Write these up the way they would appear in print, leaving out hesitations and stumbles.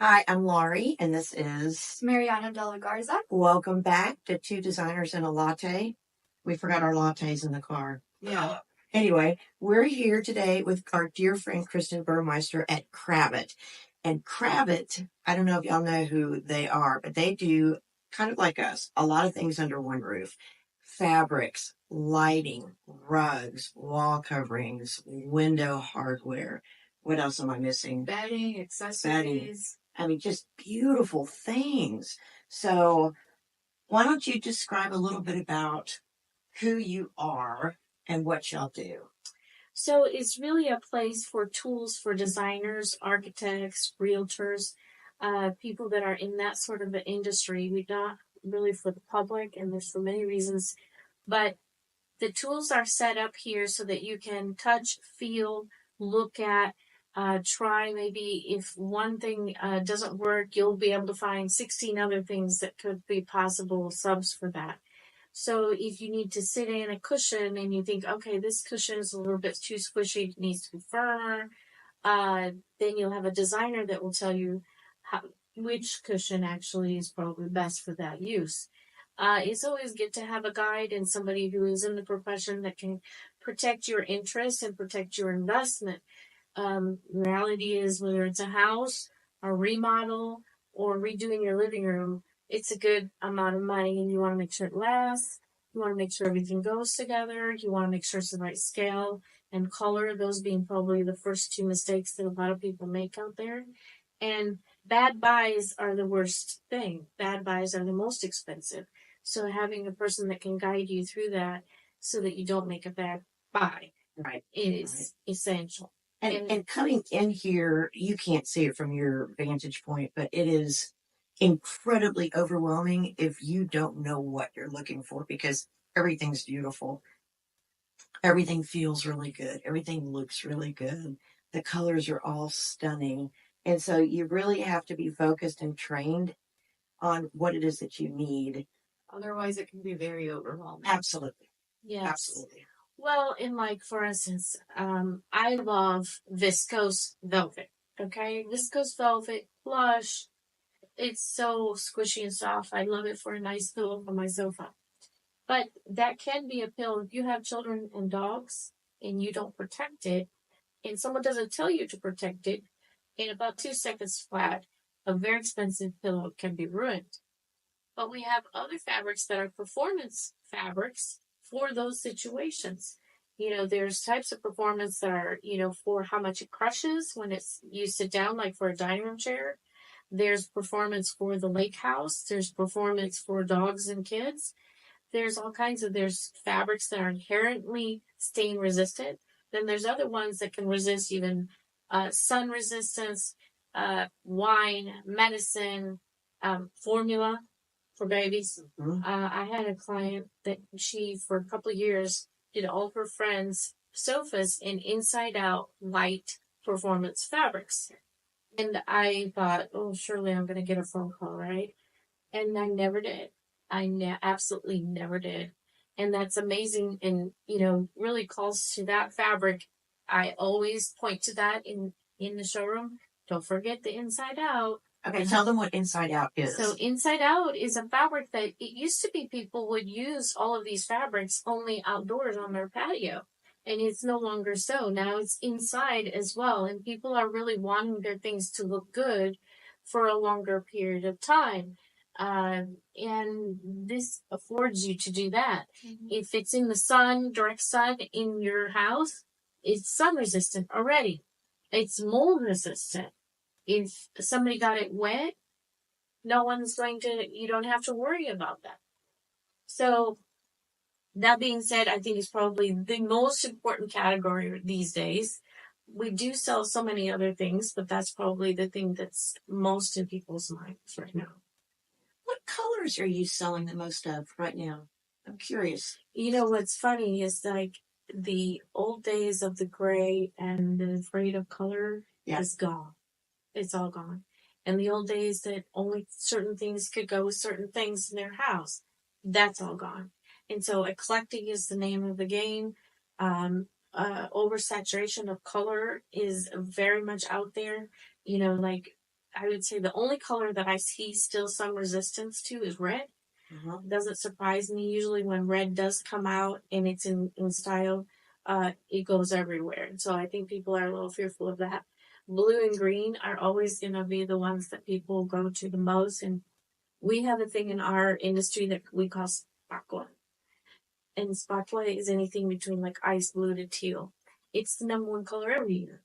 Hi, I'm Laurie, and this is Mariana Garza. welcome back to Two Designers and a Latte. We forgot our lattes in the car. Yeah. Anyway, we're here today with our dear friend Kristen Burmeister at Kravet. And Kravet, I don't know if y'all know who they are, but they do kind of like us, a lot of things under one roof. Fabrics, lighting, rugs, wall coverings, window hardware. What else am I missing? Bedding, accessories. I mean, just beautiful things. So, why don't you describe a little bit about who you are and what y'all do? So it's really a place for tools for designers, architects, realtors, people that are in that sort of an industry. We're not really for the public, and there's for many reasons, but the tools are set up here so that you can touch, feel, look at, try. Maybe if one thing doesn't work, you'll be able to find 16 other things that could be possible subs for that. So if you need to sit in a cushion and you think, okay, this cushion is a little bit too squishy, it needs to be firmer, then you'll have a designer that will tell you how, which cushion actually is probably best for that use. It's always good to have a guide and somebody who is in the profession that can protect your interests and protect your investment. Reality is whether it's a house, a remodel, or redoing your living room, it's a good amount of money and you want to make sure it lasts. You want to make sure everything goes together. You want to make sure it's the right scale and color, those being probably the first two mistakes that a lot of people make out there. And bad buys are the worst thing. Bad buys are the most expensive. So having a person that can guide you through that so that you don't make a bad buy Right. is essential. And coming in here, you can't see it from your vantage point, but it is incredibly overwhelming if you don't know what you're looking for because everything's beautiful. Everything feels really good. Everything looks really good. The colors are all stunning. And so you really have to be focused and trained on what it is that you need. Otherwise, it can be very overwhelming. Absolutely. Yes. Absolutely. Well, in like, for instance, I love viscose velvet. Okay, viscose velvet, plush. It's so squishy and soft. I love it for a nice pillow for my sofa. But that can be a pill if you have children and dogs and you don't protect it, and someone doesn't tell you to protect it. In about 2 seconds flat, a very expensive pillow can be ruined. But we have other fabrics that are performance fabrics for those situations. There's types of performance that are, for how much it crushes when you sit down, like for a dining room chair. There's performance for the lake house. There's performance for dogs and kids. There's fabrics that are inherently stain resistant. Then there's other ones that can resist even sun resistance, wine, medicine, formula for babies. Mhm. I had a client that she, for a couple of years, did all her friends' sofas in inside out light performance fabrics. And I thought, oh, surely I'm going to get a phone call, right? And I never did. Absolutely never did. And that's amazing. And, really calls to that fabric. I always point to that in the showroom. Don't forget the inside out. Okay, tell them what Inside Out is. So inside out is a fabric that it used to be people would use all of these fabrics only outdoors on their patio. And it's no longer so. Now it's inside as well. And people are really wanting their things to look good for a longer period of time. And this affords you to do that. Mm-hmm. If it's in the sun, direct sun in your house, it's sun resistant already. It's mold resistant. If somebody got it wet, you don't have to worry about that. So, that being said, I think it's probably the most important category these days. We do sell so many other things, but that's probably the thing that's most in people's minds right now. What colors are you selling the most of right now? I'm curious. What's funny is like the old days of the gray and the afraid of color is gone. It's all gone. And the old days that only certain things could go with certain things in their house, that's all gone. And so eclectic is the name of the game. Oversaturation of color is very much out there. Like I would say the only color that I see still some resistance to is red. It doesn't surprise me. Usually when red does come out and it's in style, it goes everywhere. And so I think people are a little fearful of that. Blue and green are always going to be the ones that people go to the most. And we have a thing in our industry that we call sparkle. And sparkle is anything between like ice blue to teal. It's the number one color every year.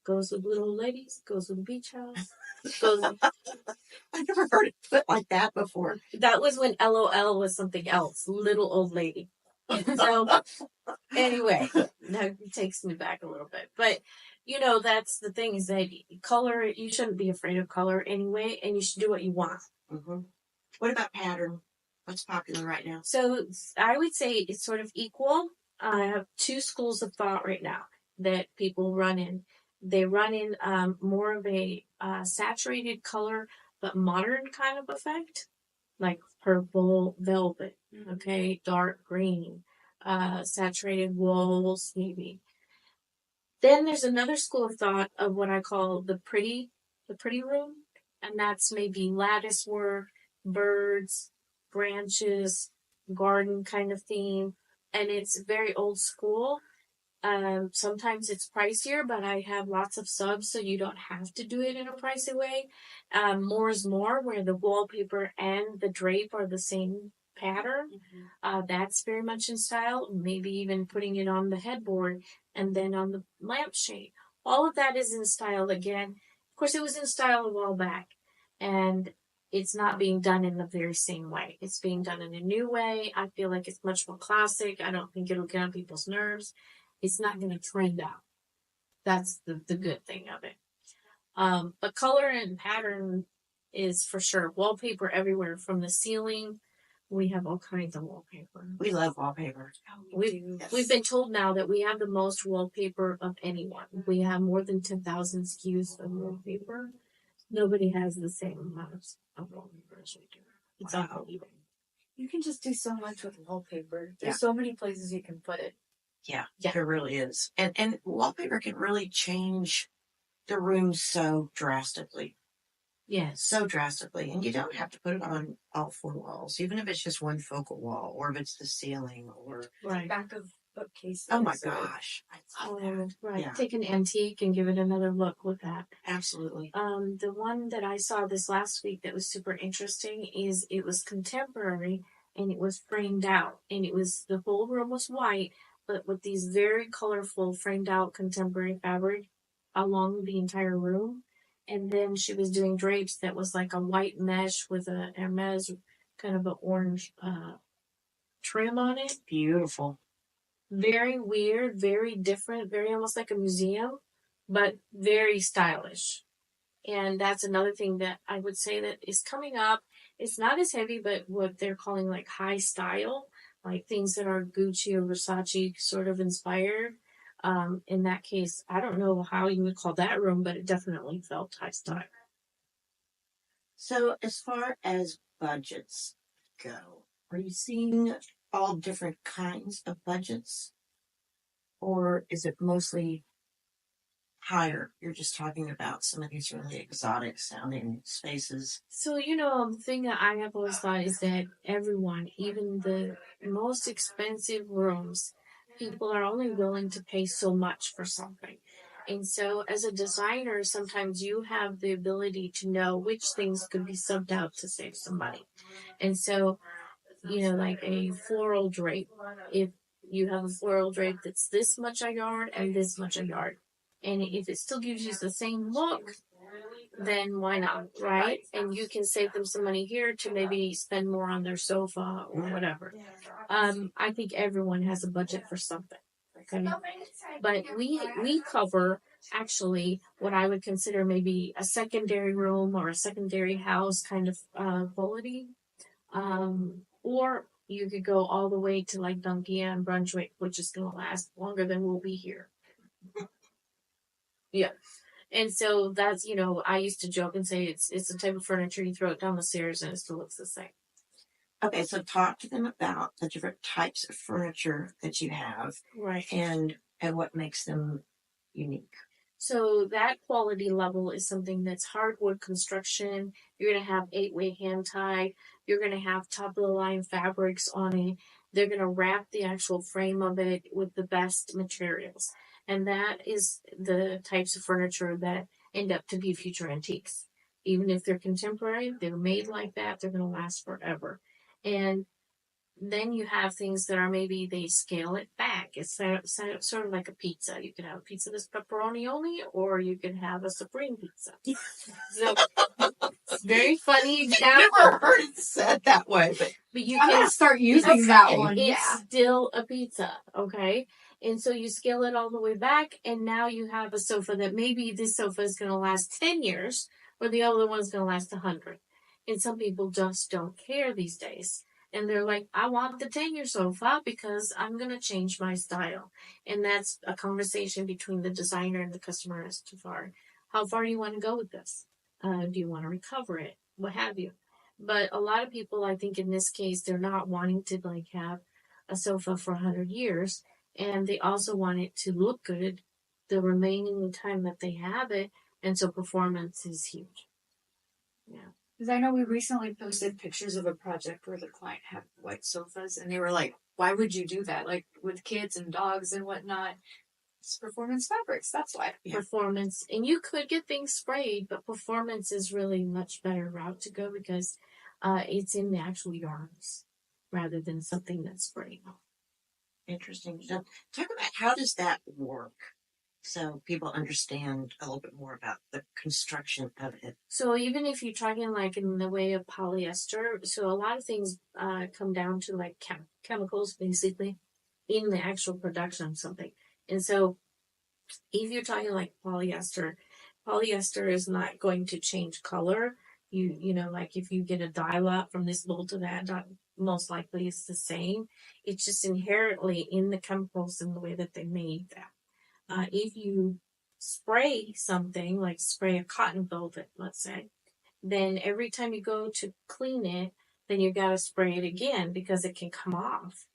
Goes with little old ladies, goes with the beach house, goes. I've never heard it put like that before. That was when LOL was something else, little old lady. So anyway, that takes me back a little bit. But you know, that's the thing is that color. You shouldn't be afraid of color anyway, and you should do what you want. Mm-hmm. What about pattern? What's popular right now? So I would say it's sort of equal. I have two schools of thought right now that people run in. They run in more of a saturated color, but modern kind of effect, like purple velvet, okay, dark green, saturated walls, maybe. Then there's another school of thought of what I call the pretty room, and that's maybe lattice work, birds, branches, garden kind of theme, and it's very old school. Sometimes it's pricier, but I have lots of subs, so you don't have to do it in a pricey way. More is more, where the wallpaper and the drape are the same pattern. That's very much in style. Maybe even putting it on the headboard and then on the lampshade. All of that is in style again. Of course, it was in style a while back, and it's not being done in the very same way. It's being done in a new way. I feel like it's much more classic. I don't think it'll get on people's nerves. It's not going to trend out. That's the good thing of it. But color and pattern is for sure. Wallpaper everywhere from the ceiling. We have all kinds of wallpaper. We love wallpaper. We've been told now that we have the most wallpaper of anyone. We have more than 10,000 SKUs of wallpaper. Nobody has the same amount of wallpaper as we do. It's unbelievable. You can just do so much with wallpaper. There's so many places you can put it. Yeah, there really is. And wallpaper can really change the room so drastically. Yes. So drastically. And you don't have to put it on all four walls, even if it's just one focal wall, or if it's the ceiling, or back of bookcases. Oh my gosh. I love that. Right. Yeah. Take an antique and give it another look with that. Absolutely. The one that I saw this last week that was super interesting is it was contemporary and it was framed out, and it was the whole room was white, but with these very colorful framed out contemporary fabric along the entire room. And then she was doing drapes that was like a white mesh with a Hermes kind of an orange trim on it. Beautiful. Very weird, very different, very almost like a museum, but very stylish. And that's another thing that I would say that is coming up. It's not as heavy, but what they're calling like high style, like things that are Gucci or Versace sort of inspired. In that case, I don't know how you would call that room, but it definitely felt high style. So as far as budgets go, are you seeing all different kinds of budgets? Or is it mostly higher? You're just talking about some of these really exotic sounding spaces. So, the thing that I have always thought is that everyone, even the most expensive rooms, people are only willing to pay so much for something. And so as a designer, sometimes you have the ability to know which things could be subbed out to save some money. And so, like a floral drape, if you have a floral drape that's this much a yard and this much a yard, and if it still gives you the same look, then why not, right? And you can save them some money here to maybe spend more on their sofa or whatever. I think everyone has a budget for something, okay? But we cover actually what I would consider maybe a secondary room or a secondary house kind of quality. Or you could go all the way to like Dunkia and Brunswick, which is going to last longer than we'll be here. Yeah. And so that's, I used to joke and say it's the type of furniture you throw it down the stairs and it still looks the same. Okay, so talk to them about the different types of furniture that you have. Right. And what makes them unique. So that quality level is something that's hardwood construction. You're going to have 8-way hand tie. You're going to have top of the line fabrics on it. They're going to wrap the actual frame of it with the best materials. And that is the types of furniture that end up to be future antiques. Even if they're contemporary, they're made like that, they're going to last forever. And then you have things that are maybe they scale it back. It's sort of like a pizza. You could have a pizza that's pepperoni only, or you could have a supreme pizza. So it's very funny example. I've never heard it said that way, but you I'm can gonna start using that one. It's Yeah. still a pizza, okay? And so you scale it all the way back, and now you have a sofa that maybe this sofa is going to last 10 years, or the other one's going to last 100. And some people just don't care these days. And they're like, I want the 10-year sofa because I'm going to change my style. And that's a conversation between the designer and the customer as to how far do you want to go with this? Do you want to recover it? What have you? But a lot of people, I think in this case, they're not wanting to like have a sofa for 100 years. And they also want it to look good the remaining time that they have it. And so performance is huge. Yeah. Because I know we recently posted pictures of a project where the client had white sofas, and they were like, why would you do that? Like, with kids and dogs and whatnot. It's performance fabrics, that's why. Yeah. Performance. And you could get things sprayed, but performance is really much better route to go because it's in the actual yarns rather than something that's sprayed. Interesting. So talk about how does that work? So people understand a little bit more about the construction of it. So even if you're talking like in the way of polyester, so a lot of things come down to like chemicals basically in the actual production of something. And so if you're talking like polyester is not going to change color. You know, like if you get a dye lot from this bowl to that, most likely it's the same. It's just inherently in the chemicals and the way that they made that. If you spray something, like spray a cotton velvet, let's say, then every time you go to clean it, then you got to spray it again because it can come off,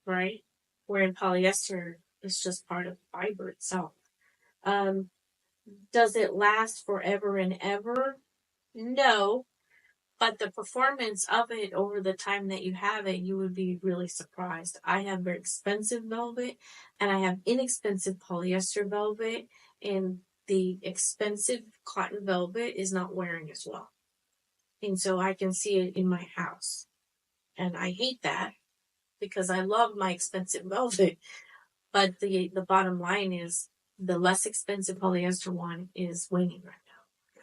right? Where in polyester, it's just part of the fiber itself. Does it last forever and ever? No. But the performance of it over the time that you have it, you would be really surprised. I have very expensive velvet and I have inexpensive polyester velvet, and the expensive cotton velvet is not wearing as well. And so I can see it in my house. And I hate that because I love my expensive velvet. But the bottom line is the less expensive polyester one is winning right now.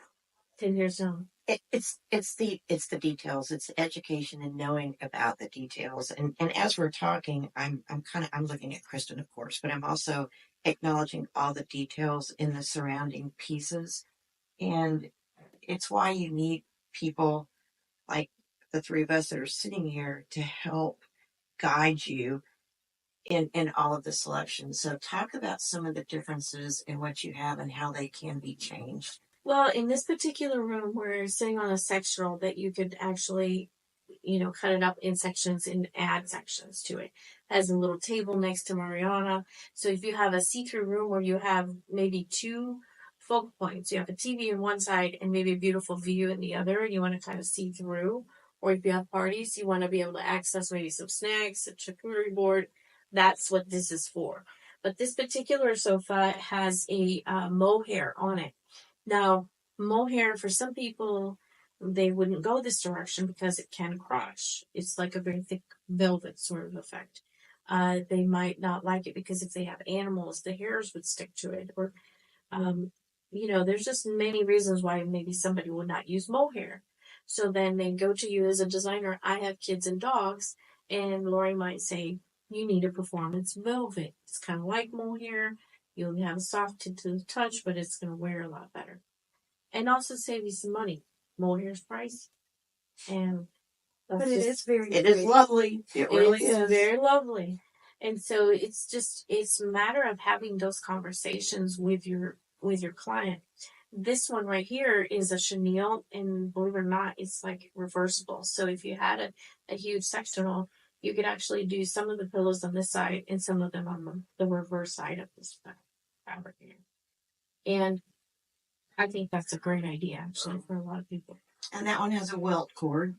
10 years on. It's the details. It's the education and knowing about the details. And as we're talking, I'm looking at Kristen, of course, but I'm also acknowledging all the details in the surrounding pieces. And it's why you need people like the three of us that are sitting here to help guide you in all of the selections. So talk about some of the differences in what you have and how they can be changed. Well, in this particular room, we're sitting on a sectional that you could actually, cut it up in sections and add sections to it. It has a little table next to Mariana. So if you have a see-through room where you have maybe two focal points, you have a TV on one side and maybe a beautiful view in the other, and you want to kind of see through. Or if you have parties, you want to be able to access maybe some snacks, a charcuterie board. That's what this is for. But this particular sofa has a mohair on it. Now, mohair, for some people, they wouldn't go this direction because it can crush. It's like a very thick velvet sort of effect. They might not like it because if they have animals, the hairs would stick to it. Or, there's just many reasons why maybe somebody would not use mohair. So then they go to you as a designer. I have kids and dogs, and Laurie might say, you need a performance velvet. It's kind of like mohair. You'll have a soft to the touch, but it's going to wear a lot better. And also save you some money. Mohair's price. And but it is lovely. It really is. Very lovely. And so it's a matter of having those conversations with your client. This one right here is a chenille, and believe it or not, it's like reversible. So if you had a huge sectional, you could actually do some of the pillows on this side and some of them on the reverse side of this fabric here. And I think that's a great idea, actually, for a lot of people. And that one has a welt cord,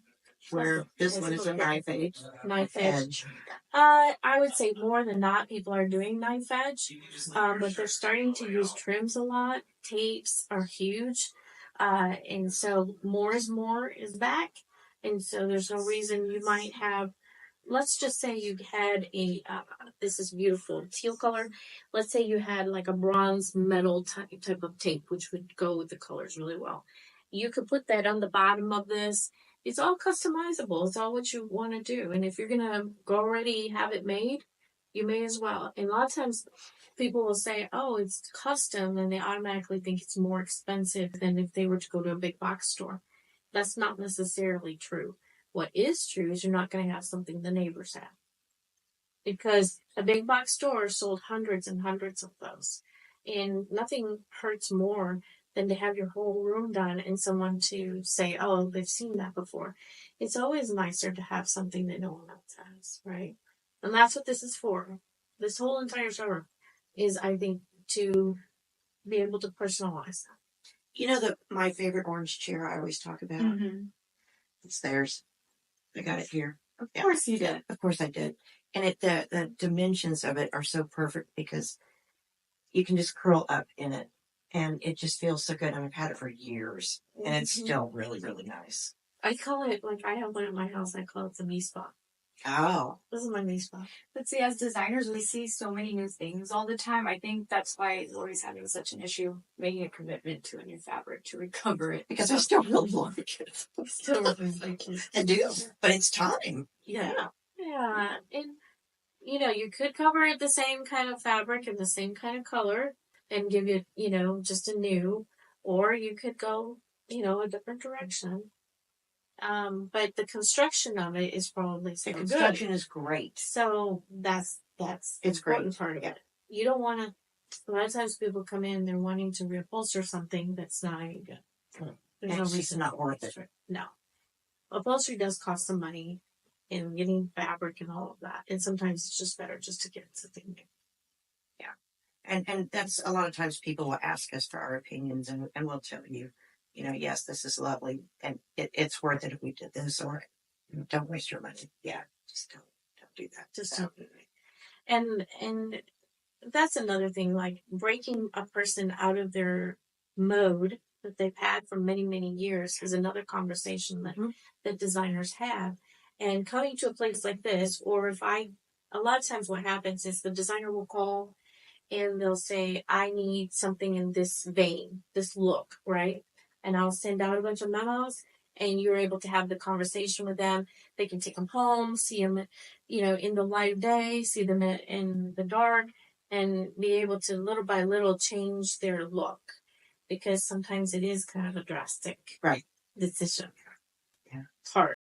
where this one is a knife edge. Knife edge. I would say more than not, people are doing knife edge, but they're starting to use trims a lot. Tapes are huge, and so more is back, and so there's no reason you might have. Let's just say you had a. This is beautiful teal color. Let's say you had like a bronze metal type of tape, which would go with the colors really well. You could put that on the bottom of this. It's all customizable. It's all what you want to do. And if you're going to already have it made, you may as well. And a lot of times people will say, oh, it's custom, and they automatically think it's more expensive than if they were to go to a big box store. That's not necessarily true. What is true is you're not going to have something the neighbors have. Because a big box store sold hundreds and hundreds of those. And nothing hurts more than to have your whole room done and someone to say, oh, they've seen that before. It's always nicer to have something that no one else has, right? And that's what this is for. This whole entire showroom is, I think, to be able to personalize that. You know my favorite orange chair I always talk about? Mm-hmm. It's theirs. I got it here. Of course you did. Of course I did. And the dimensions of it are so perfect because you can just curl up in it. And it just feels so good. And I've had it for years. And it's still really, really nice. I call it, like, I have one at my house. I call it the me spot. Oh. This is my me spot. But see, as designers, we see so many new things all the time. I think that's why Laurie's having such an issue making a commitment to a new fabric to recover it. Because I still really like it. Still really like it. I do. But it's time. Yeah. Yeah. And, you know, you could cover it the same kind of fabric and the same kind of color and give it, you know, just a new, or you could go, you know, a different direction. But the construction of it is probably so the construction good. is great. So that's it's important great. part of it. You don't want to. A lot of times people come in, they're wanting to reupholster something that's not any good. There's no It's reason not worth it. No, upholstery does cost some money in getting fabric and all of that, and sometimes it's just better just to get something new. Yeah, and that's a lot of times people will ask us for our opinions, and we'll tell you, you know, yes, this is lovely, and it's worth it if we did this, or don't waste your money. Yeah, just don't do that. Just don't do it. And that's another thing, like breaking a person out of their mode that they've had for many, many years is another conversation that designers have. And coming to a place like this, or a lot of times what happens is the designer will call and they'll say, I need something in this vein, this look, right? And I'll send out a bunch of memos, and you're able to have the conversation with them. They can take them home, see them, you know, in the light of day, see them in the dark, and be able to little by little change their look, because sometimes it is kind of a drastic decision. Yeah. It's hard.